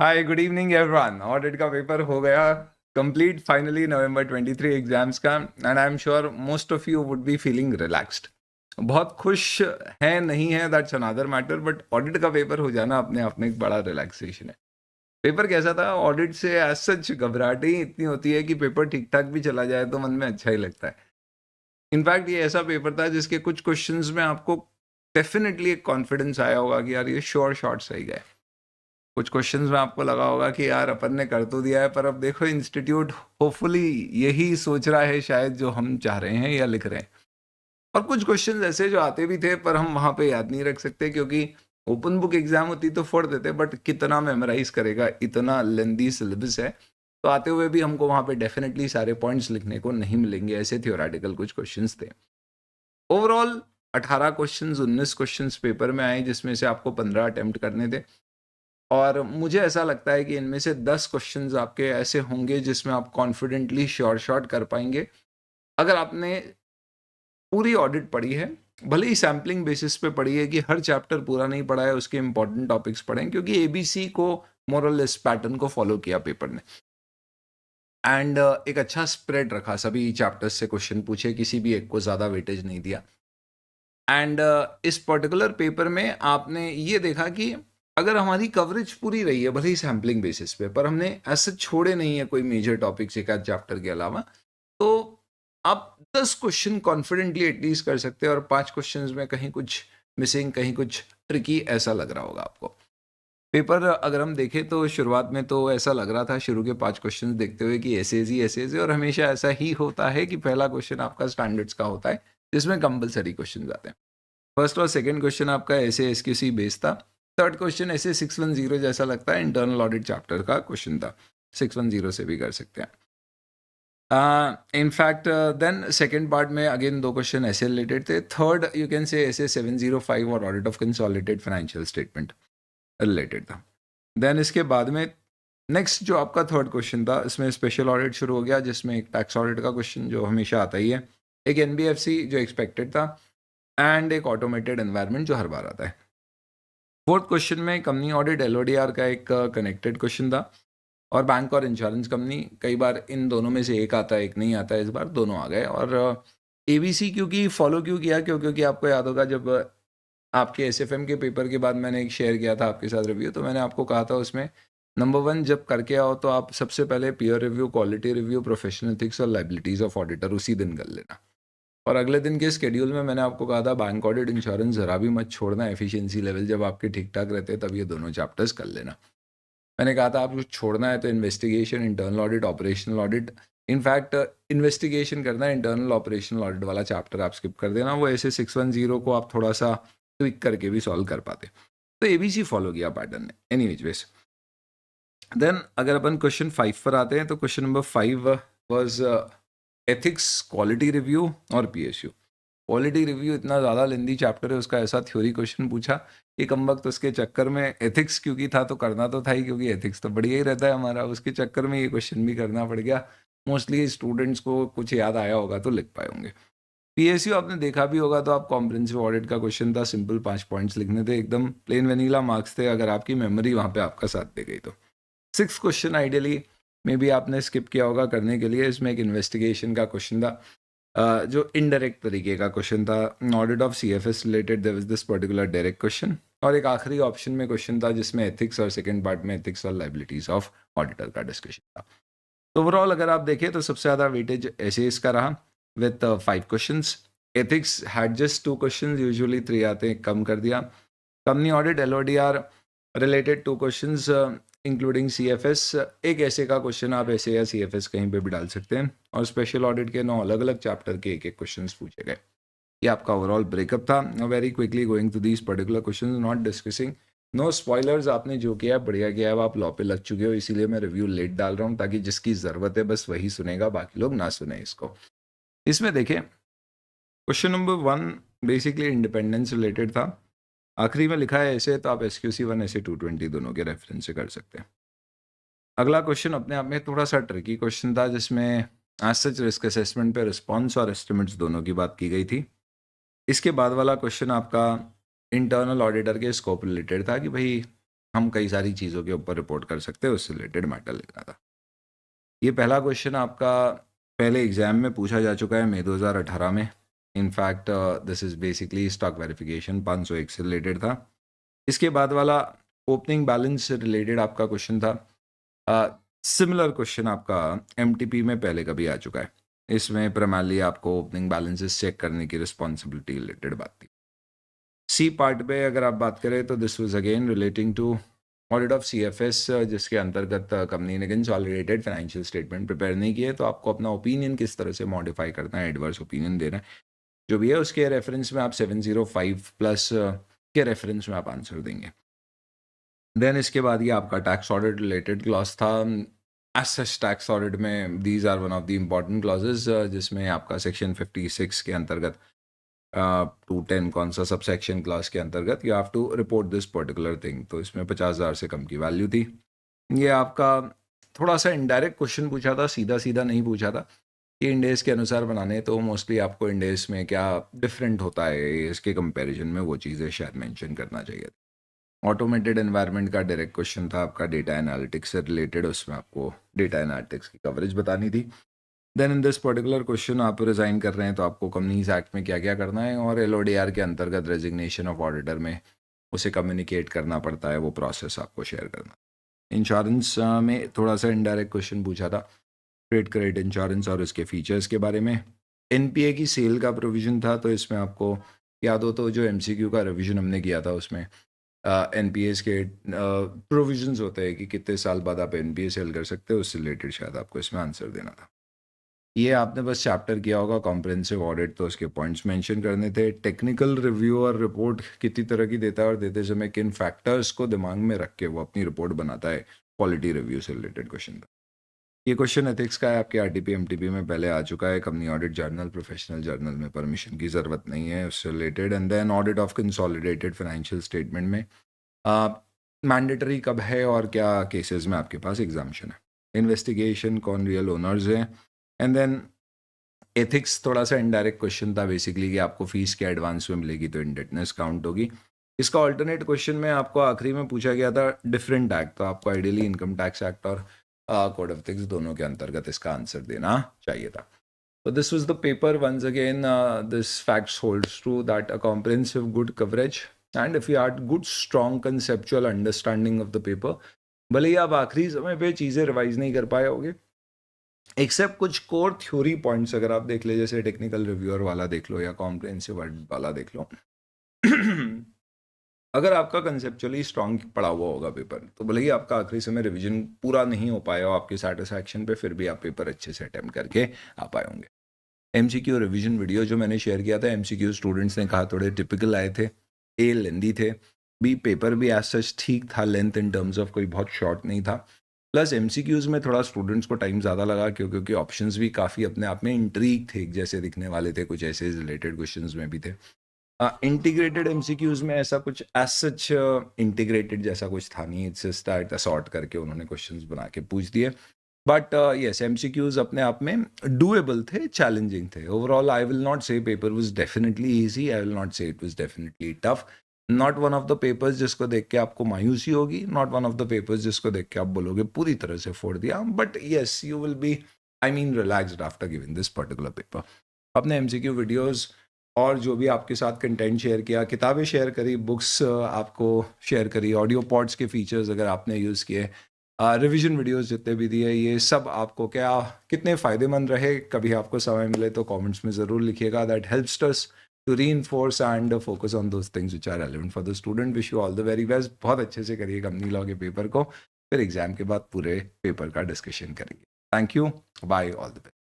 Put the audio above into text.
Hi good evening everyone. Audit का paper हो गया कंप्लीट फाइनली नवंबर 23 एग्जाम्स का, and I am sure most of you would be feeling relaxed. बहुत खुश हैं नहीं है that's another matter, but audit का पेपर हो जाना अपने आप में एक बड़ा रिलैक्सेशन है। पेपर कैसा था? ऑडिट से एज सच घबराहट ही इतनी होती है कि पेपर ठीक ठाक भी चला जाए तो मन में अच्छा ही लगता है। इनफैक्ट ये ऐसा पेपर था जिसके कुछ क्वेश्चंस में आपको डेफिनेटली एक कॉन्फिडेंस आया होगा कि यार ये श्योर शॉट सही गए। कुछ क्वेश्चंस में आपको लगा होगा कि यार अपन ने कर तो दिया है, पर अब देखो इंस्टीट्यूट होपफुली यही सोच रहा है शायद जो हम चाह रहे हैं या लिख रहे हैं। और कुछ क्वेश्चंस ऐसे जो आते भी थे पर हम वहाँ पे याद नहीं रख सकते, क्योंकि ओपन बुक एग्जाम होती तो फोड़ देते, बट कितना मेमोराइज करेगा, इतना लेंदी सिलेबस है, तो आते हुए भी हमको वहाँ पे डेफिनेटली सारे पॉइंट्स लिखने को नहीं मिलेंगे। ऐसे थियोरेटिकल कुछ क्वेश्चंस थे। ओवरऑल 18 क्वेश्चंस 19 क्वेश्चंस पेपर में आए, जिसमें से आपको 15 अटेम्प्ट करने थे। और मुझे ऐसा लगता है कि इनमें से 10 क्वेश्चंस आपके ऐसे होंगे जिसमें आप कॉन्फिडेंटली श्योर शॉट कर पाएंगे अगर आपने पूरी ऑडिट पढ़ी है। भले ही सैम्पलिंग बेसिस पे पढ़ी है कि हर चैप्टर पूरा नहीं पढ़ा है, उसके इंपॉर्टेंट टॉपिक्स पढ़े हैं, क्योंकि एबीसी को मोरल इस पैटर्न को फॉलो किया पेपर ने। एंड एक अच्छा स्प्रेड रखा, सभी चैप्टर्स से क्वेश्चन पूछे, किसी भी एक को ज़्यादा वेटेज नहीं दिया। एंड इस पर्टिकुलर पेपर में आपने ये देखा कि अगर हमारी कवरेज पूरी रही है, भले ही सैम्पलिंग बेसिस पे, पर हमने ऐसे छोड़े नहीं है कोई मेजर टॉपिक्स एक आध चैप्टर के अलावा, तो आप 10 क्वेश्चन कॉन्फिडेंटली एटलीस्ट कर सकते हैं। और 5 क्वेश्चंस में कहीं कुछ मिसिंग, कहीं कुछ ट्रिकी ऐसा लग रहा होगा आपको। पेपर अगर हम देखें तो शुरुआत में तो ऐसा लग रहा था शुरू के 5 क्वेश्चन देखते हुए कि ऐसे ही ऐसे ऐसे, और हमेशा ऐसा ही होता है कि पहला क्वेश्चन आपका स्टैंडर्ड्स का होता है जिसमें कंपलसरी क्वेश्चन आते हैं। फर्स्ट और सेकंड क्वेश्चन आपका ऐसे एसक्यूसी बेस था। थर्ड क्वेश्चन ऐसे 610 जैसा लगता है, इंटरनल ऑडिट चैप्टर का क्वेश्चन था। 610 से भी कर सकते हैं। इनफैक्ट देन सेकेंड पार्ट में अगेन 2 क्वेश्चन ऐसे रिलेटेड थे। थर्ड यू कैन से ऐसे 705 और audit of consolidated financial statement related था। देन इसके बाद में नेक्स्ट जो आपका थर्ड क्वेश्चन था, इसमें स्पेशल ऑडिट शुरू हो गया, जिसमें एक टैक्स ऑडिट का क्वेश्चन जो हमेशा आता ही है, एक एनबीएफसी जो एक्सपेक्टेड था, एंड एक ऑटोमेटेड एनवायरनमेंट जो हर बार आता है। फोर्थ क्वेश्चन में कंपनी ऑडिट एलओडीआर का एक कनेक्टेड क्वेश्चन था, और बैंक और इंश्योरेंस कंपनी, कई बार इन दोनों में से एक आता है एक नहीं आता है, इस बार दोनों आ गए। और एबीसी क्योंकि फॉलो क्यों किया, क्योंकि आपको याद होगा जब आपके एसएफएम के पेपर के बाद मैंने एक शेयर किया था आपके साथ रिव्यू, तो मैंने आपको कहा था उसमें नंबर 1 जब करके आओ तो आप सबसे पहले peer review, quality review, professional ethics और लाइबिलिटीज ऑफ ऑडिटर उसी दिन कर लेना। और अगले दिन के स्केड्यूल में मैंने आपको कहा था बैंक ऑडिट, इंश्योरेंस जरा भी मत छोड़ना, एफिशिएंसी लेवल जब आपके ठीक ठाक रहते हैं तब ये दोनों चैप्टर्स कर लेना। मैंने कहा था आपको छोड़ना है तो investigation, internal audit, operational audit, in fact investigation करना है, इंटरनल ऑपरेशनल ऑडिट वाला चैप्टर आप स्किप कर देना, वो ऐसे 610 को आप थोड़ा सा ट्विक करके भी सॉल्व कर पाते। तो एबीसी फॉलो किया पैटर्न ने एनीवेज। देन अगर अपन क्वेश्चन 5 पर आते हैं तो question number 5 was ethics, quality review और पीएसयू। क्वालिटी रिव्यू इतना ज़्यादा लेंदी चैप्टर है, उसका ऐसा थ्योरी क्वेश्चन पूछा कि कम वक्त उसके चक्कर में एथिक्स क्योंकि था तो करना तो था ही, क्योंकि एथिक्स तो बढ़िया ही रहता है हमारा, उसके चक्कर में ये क्वेश्चन भी करना पड़ गया। मोस्टली स्टूडेंट्स को कुछ याद आया होगा तो लिख पाए होंगे। पीएसयू आपने देखा भी होगा तो आप कॉम्प्रिहेंसिव ऑडिट का क्वेश्चन था, सिंपल 5 पॉइंट्स लिखने थे, एकदम प्लेन वेनीला मार्क्स थे अगर आपकी मेमोरी वहाँ पे आपका साथ दे गई तो। 6 क्वेश्चन आइडियली मे बी आपने स्किप किया होगा करने के लिए। इसमें एक इन्वेस्टिगेशन का क्वेश्चन था, जो इनडायरेक्ट तरीके का क्वेश्चन था। Audit of CFS related there was this particular direct question, और एक आखिरी ऑप्शन में क्वेश्चन था जिसमें एथिक्स, और सेकंड पार्ट में एथिक्स और लाइबिलिटीज ऑफ ऑडिटर का डिस्कशन था। तो ओवरऑल अगर आप देखें तो सबसे ज़्यादा वेटेज ऐसे इसका रहा with 5 questions. Ethics had just 2 questions, usually 3 आते हैं, कम कर दिया। Company audit LODR related 2 questions including CFS, एक ऐसे का क्वेश्चन आप ऐसे या सीएफएस कहीं पे भी डाल सकते हैं, और स्पेशल ऑडिट के 9 अलग अलग चैप्टर के एक क्वेश्चंस पूछे गए। ये आपका ओवरऑल ब्रेकअप था। Very quickly going to these particular questions, not discussing, no spoilers. आपने जो किया है बढ़िया किया है, आप लॉ पे लग चुके हो, इसीलिए मैं रिव्यू लेट डाल रहा हूँ ताकि जिसकी ज़रूरत है बस वही सुनेगा, बाकी लोग ना सुने इसको। इसमें देखें question number 1 basically independence related था। आखिरी में लिखा है ऐसे, तो आप SQC 1 ऐसे 220 दोनों के रेफरेंस से कर सकते हैं। अगला क्वेश्चन अपने आप में थोड़ा सा ट्रिकी क्वेश्चन था, जिसमें एज सच रिस्क असेसमेंट पे रिस्पॉन्स और एस्टिमेट्स दोनों की बात की गई थी। इसके बाद वाला क्वेश्चन आपका इंटरनल ऑडिटर के स्कोप रिलेटेड था कि भाई हम कई सारी चीज़ों के ऊपर रिपोर्ट कर सकते हैं, उससे रिलेटेड मैटर लिखना था। ये पहला क्वेश्चन आपका पहले एग्जाम में पूछा जा चुका है मई 2018 में। In fact this is basically stock verification 501 से रिलेटेड था। इसके बाद वाला ओपनिंग बैलेंस से रिलेटेड आपका क्वेश्चन था। सिमिलर क्वेश्चन आपका एमटीपी में पहले कभी आ चुका है। इसमें प्राइमरली आपको ओपनिंग बैलेंसेस चेक करने की रिस्पॉन्सिबिलिटी रिलेटेड बात थी। सी पार्ट पे अगर आप बात करें तो this was again relating to audit of CFS, जिसके अंतर्गत कंपनी ने कंसोलिडेटेड फाइनेंशियल स्टेटमेंट प्रिपेयर नहीं किए, तो आपको अपना ओपिनियन किस तरह से मॉडिफाई करना है, एडवर्स ओपिनियन देना है, जो भी है उसके रेफरेंस में आप 705 प्लस के रेफरेंस में आप आंसर देंगे। देन इसके बाद ये आपका टैक्स ऑडिट रिलेटेड क्लॉज था। एज सच टैक्स ऑडिट में these are one of the important clauses, जिसमें आपका सेक्शन 56 के अंतर्गत 210 कौन सा सब सेक्शन क्लास के अंतर्गत you have to report this particular thing, तो इसमें 50,000 से कम की वैल्यू थी। ये आपका थोड़ा सा इनडायरेक्ट क्वेश्चन पूछा था, सीधा सीधा नहीं पूछा था कि इंडेस के अनुसार बनाने, तो मोस्टली आपको इंडेस में क्या डिफरेंट होता है इसके कंपैरिजन में, वो चीज़ें शायद मेंशन करना चाहिए। ऑटोमेटेड एनवायरनमेंट का डायरेक्ट क्वेश्चन था आपका डेटा एनालिटिक्स से रिलेटेड, उसमें आपको डेटा एनालिटिक्स की कवरेज बतानी थी। Then in this particular question आप रिज़ाइन कर रहे हैं तो आपको कंपनीज एक्ट में क्या क्या करना है, और एलओडीआर के अंतर्गत रेजिग्नेशन ऑफ ऑडिटर में उसे कम्युनिकेट करना पड़ता है, वो प्रोसेस आपको शेयर करना। इंश्योरेंस में थोड़ा सा इनडायरेक्ट क्वेश्चन पूछा था, ट्रेड क्रेडिट इंश्योरेंस और उसके फीचर्स के बारे में। एनपीए की सेल का प्रोविज़न था, तो इसमें आपको याद हो तो जो एमसीक्यू का रिवीजन हमने किया था उसमें एनपीएस के प्रोविजंस होते हैं कि कितने साल बाद आप एनपीए सेल कर सकते हो, उससे रिलेटेड शायद आपको इसमें आंसर देना था। ये आपने बस चैप्टर किया होगा कॉम्प्रिहेंसिव ऑडिट, तो उसके पॉइंट्स मेंशन करने थे। टेक्निकल रिव्यू और रिपोर्ट कितनी तरह की देता है और देते समय किन फैक्टर्स को दिमाग में रख के वो अपनी रिपोर्ट बनाता है, क्वालिटी रिव्यू से रिलेटेड क्वेश्चन था। ये क्वेश्चन एथिक्स का है, आपके आरटीपी एमटीपी में पहले आ चुका है। Company audit journal, professional journal में परमिशन की ज़रूरत नहीं है, उससे related. And then audit of consolidated financial statement में मैंडेटरी कब है और क्या केसेस में आपके पास एग्जाम्शन है, इन्वेस्टिगेशन, कौन रियल ओनर्स हैं। एंड देन एथिक्स थोड़ा सा इनडायरेक्ट क्वेश्चन था बेसिकली कि आपको फीस क्या एडवांस में मिलेगी तो इंडेटनेस काउंट होगी। इसका ऑल्टरनेट क्वेश्चन में आपको आखिरी में पूछा गया था डिफरेंट एक्ट, तो आपको आइडियली इनकम टैक्स एक्ट और कोड ऑफ एथिक्स दोनों के अंतर्गत इसका आंसर देना चाहिए था। So this was the paper. Once again, this facts holds true that a comprehensive, good coverage, and if you had good, strong conceptual understanding of the paper, भले ही आप आखिरी समय पे चीज़ें रिवाइज नहीं कर पाए होगे, एक्सेप्ट कुछ कोर थ्योरी पॉइंट्स अगर आप देख ले, जैसे टेक्निकल रिव्यूअर वाला देख लो या कॉम्प्रिहेंसिव वाला देख लो, अगर आपका कंसेप्चुअली स्ट्रांग पड़ा हुआ होगा पेपर, तो भले ही आपका आखिरी समय रिवीजन पूरा नहीं हो पाया हो आपकी सेटिस्फैक्शन पे, फिर भी आप पेपर अच्छे से अटेम्प्ट करके आ पाए होंगे। एमसीक्यू रिवीजन वीडियो जो मैंने शेयर किया था, एमसीक्यू स्टूडेंट्स ने कहा थोड़े टिपिकल आए थे, ए लेंदी थे, बी पेपर भी एज सच ठीक था, लेंथ इन टर्म्स ऑफ कोई बहुत शॉर्ट नहीं था, प्लस एमसीक्यूज में थोड़ा स्टूडेंट्स को टाइम ज़्यादा लगा क्योंकि ऑप्शंस भी काफ़ी अपने आप में इंट्रीग थे, जैसे दिखने वाले थे, कुछ ऐसे रिलेटेड क्वेश्चंस में भी थे। इंटीग्रेटेड एमसीक्यूज में ऐसा कुछ एज सच इंटीग्रेटेड जैसा कुछ था नहीं, इट्स जस्ट दैट सॉर्ट करके उन्होंने क्वेश्चंस बना के पूछ दिए। बट येस, एमसीक्यूज अपने आप में डूएबल थे, चैलेंजिंग थे। Overall I will not say paper was definitely easy, I will not say it was definitely tough. Not one of the papers जिसको देख के आपको मायूसी होगी, not one of the papers जिसको देख के आप बोलोगे पूरी तरह से फोड़ दिया, but yes you will be, I mean, relaxed after giving this particular paper. अपने एमसीक्यू वीडियोज़ और जो भी आपके साथ कंटेंट शेयर किया, किताबें शेयर करी, बुक्स आपको शेयर करी, ऑडियो पॉड्स के फीचर्स अगर आपने यूज़ किए, रिवीजन वीडियोस जितने भी दिए, ये सब आपको क्या कितने फ़ायदेमंद रहे, कभी आपको समय मिले तो कमेंट्स में ज़रूर लिखिएगा। That helps us to reinforce and focus on those things which are relevant for the student. Wish you all the very best. बहुत अच्छे से करिए कंपनी लॉ के पेपर को, फिर एग्जाम के बाद पूरे पेपर का डिस्कशन करेंगे। Thank you, bye, all the best.